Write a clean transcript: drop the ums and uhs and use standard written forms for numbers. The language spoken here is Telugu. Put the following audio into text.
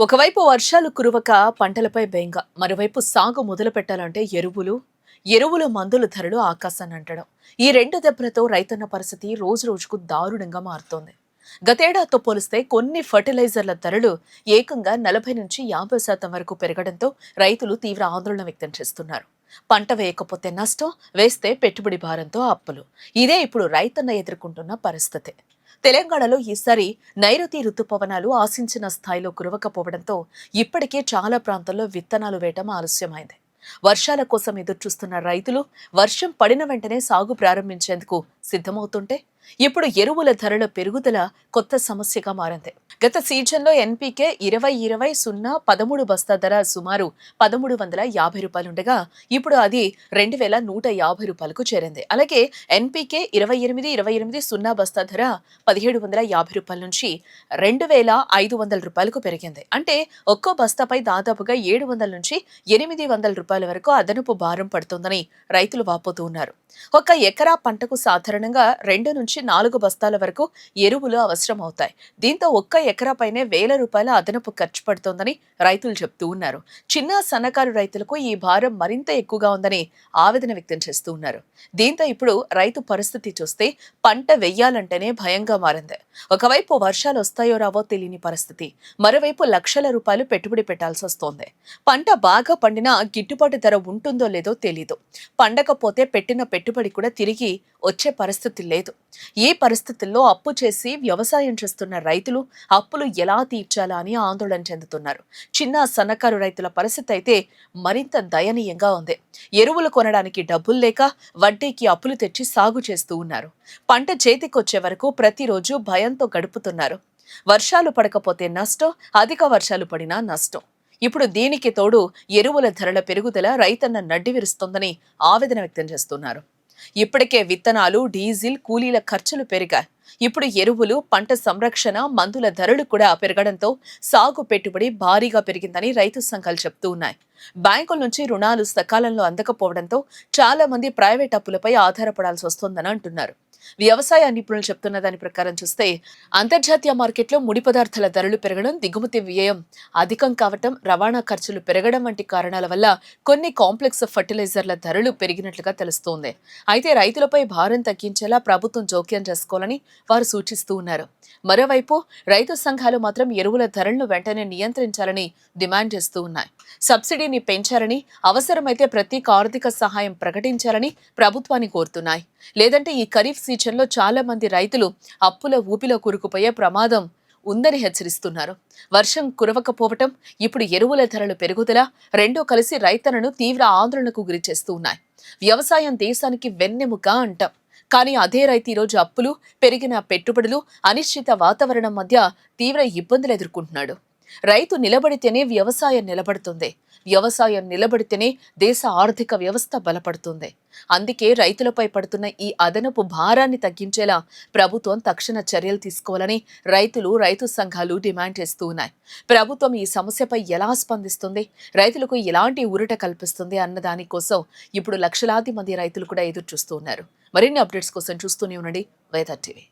ఒకవైపు వర్షాలు కురవక పంటలపై బెంగ, మరోవైపు సాగు మొదలు పెట్టాలంటే ఎరువుల మందుల ధరలు ఆకాశాన్ని అంటడం. ఈ రెండు దెబ్బలతో రైతన్న పరిస్థితి రోజు రోజుకు దారుణంగా మారుతోంది. గతేడాదితో పోలిస్తే కొన్ని ఫర్టిలైజర్ల ధరలు ఏకంగా 40 నుంచి 50% వరకు పెరగడంతో రైతులు తీవ్ర ఆందోళన వ్యక్తం చేస్తున్నారు. పంట వేయకపోతే నష్టం, వేస్తే పెట్టుబడి భారంతో అప్పులు. ఇదే ఇప్పుడు రైతన్న ఎదుర్కొంటున్న పరిస్థితి. తెలంగాణలో ఈసారి నైరుతి రుతుపవనాలు ఆశించిన స్థాయిలో కురవకపోవడంతో ఇప్పటికే చాలా ప్రాంతాల్లో విత్తనాలు వేయటం ఆలస్యమైంది. వర్షాల కోసం ఎదురుచూస్తున్న రైతులు వర్షం పడిన వెంటనే సాగు ప్రారంభించేందుకు సిద్ధమవుతుంటే ఇప్పుడు ఎరువుల ధరల పెరుగుదల కొత్త సమస్యగా మారింది. గత సీజన్లో ఎన్పీకే 20-20-0-13 బస్తా ధర సుమారు రూ. 1350 ఉండగా ఇప్పుడు అది 2150 చేరింది. అలాగే ఎన్పీకే 28-28-0 బస్తా ధర రూ. 1750 నుంచి రూ. 2500 పెరిగింది. అంటే ఒక్కో బస్తాపై దాదాపుగా 700 నుంచి 800 రూపాయల వరకు అదనపు భారం పడుతోందని రైతులు వాపోతూ ఉన్నారు. ఒక ఎకరా పంటకు సాధారణంగా 2 నుంచి 4 బస్తాల వరకు ఎరువులు అవసరం అవుతాయి. దీంతో ఒక్క ఎకరాపైనే ₹1000 అదనపు ఖర్చు పడుతోందని రైతులు చెప్తూ ఉన్నారు. చిన్న సన్నకారు రైతులకు ఈ భారం మరింత ఎక్కువగా ఉందని ఆవేదన వ్యక్తం చేస్తూ ఉన్నారు. దీంతో ఇప్పుడు రైతు పరిస్థితి చూస్తే పంట వెయ్యాలంటేనే భయంగా మారింది. ఒకవైపు వర్షాలు వస్తాయో రావో తెలియని పరిస్థితి, మరోవైపు లక్షల రూపాయలు పెట్టుబడి పెట్టాల్సి వస్తోంది. పంట బాగా పండినా గిట్టుబాటు ధర ఉంటుందో లేదో తెలీదు. పండకపోతే పెట్టిన పెట్టుబడి కూడా తిరిగి వచ్చే పరిస్థితి లేదు. ఈ పరిస్థితుల్లో అప్పు చేసి వ్యవసాయం చేస్తున్న రైతులు అప్పులు ఎలా తీర్చాలా అని ఆందోళన చెందుతున్నారు. చిన్న సన్నకారు రైతుల పరిస్థితి అయితే మరింత దయనీయంగా ఉంది. ఎరువులు కొనడానికి డబ్బులు లేక వడ్డీకి అప్పులు తెచ్చి సాగు చేస్తూ ఉన్నారు. పంట చేతికొచ్చే వరకు ప్రతిరోజు భయంతో గడుపుతున్నారు. వర్షాలు పడకపోతే నష్టం, అధిక వర్షాలు పడినా నష్టం. ఇప్పుడు దీనికి తోడు ఎరువుల ధరల పెరుగుదల రైతన్న నడ్డి విరుస్తోందని ఆవేదన వ్యక్తం చేస్తున్నారు. ఇప్పటికే విత్తనాలు, డీజిల్, కూలీల ఖర్చులు పెరిగాయి. ఇప్పుడు ఎరువులు, పంట సంరక్షణ, మందుల ధరలు కూడా పెరగడంతో సాగు పెట్టుబడి భారీగా పెరిగిందని రైతు సంఘాలు చెప్తూ ఉన్నాయి. బ్యాంకుల నుంచి రుణాలు సకాలంలో అందకపోవడంతో చాలా మంది ప్రైవేట్ అప్పులపై ఆధారపడాల్సి వస్తోందని అంటున్నారు. వ్యవసాయ నిపుణులు చెప్తున్న దాని ప్రకారం చూస్తే అంతర్జాతీయ మార్కెట్లో ముడి పదార్థాల ధరలు పెరగడం, దిగుమతి వ్యయం అధికం కావటం, రవాణా ఖర్చులు పెరగడం వంటి కారణాల వల్ల కొన్ని కాంప్లెక్స్ ఫర్టిలైజర్ల ధరలు పెరిగినట్లుగా తెలుస్తోంది. అయితే రైతులపై భారం తగ్గించేలా ప్రభుత్వం జోక్యం చేసుకోవాలని వారు సూచిస్తూ ఉన్నారు. మరోవైపు రైతు సంఘాలు మాత్రం ఎరువుల ధరలను వెంటనే నియంత్రించాలని డిమాండ్ చేస్తూ ఉన్నాయి. సబ్సిడీని పెంచాలని, అవసరమైతే ప్రత్యేక ఆర్థిక సహాయం ప్రకటించాలని ప్రభుత్వాన్ని కోరుతున్నాయి. లేదంటే ఈ ఖరీఫ్ సీజన్లో చాలా మంది రైతులు అప్పుల ఊపిలో కూరుకుపోయే ప్రమాదం ఉందని హెచ్చరిస్తున్నారు. వర్షం కురవకపోవటం, ఇప్పుడు ఎరువుల ధరలు పెరుగుదల రెండూ కలిసి రైతన్నను తీవ్ర ఆందోళనకు గురి చేస్తూ ఉన్నాయి. వ్యవసాయం దేశానికి వెన్నెముక అంటాం. కానీ అదే రైతు ఈరోజు అప్పులు, పెరిగిన పెట్టుబడులు, అనిశ్చిత వాతావరణం మధ్య తీవ్ర ఇబ్బందులు ఎదుర్కొంటున్నాడు. రైతు నిలబడితేనే వ్యవసాయం నిలబడుతుంది. వ్యవసాయం నిలబడితేనే దేశ ఆర్థిక వ్యవస్థ బలపడుతుంది. అందుకే రైతులపై పడుతున్న ఈ అదనపు భారాన్ని తగ్గించేలా ప్రభుత్వం తక్షణ చర్యలు తీసుకోవాలని రైతులు, రైతు సంఘాలు డిమాండ్ చేస్తూ ఉన్నాయి. ప్రభుత్వం ఈ సమస్యపై ఎలా స్పందిస్తుంది, రైతులకు ఎలాంటి ఊరట కల్పిస్తుంది అన్న దానికోసం ఇప్పుడు లక్షలాది మంది రైతులు కూడా ఎదురు చూస్తూ ఉన్నారు. మరిన్ని అప్డేట్స్ కోసం చూస్తూనే ఉండండి వేద టీవీ.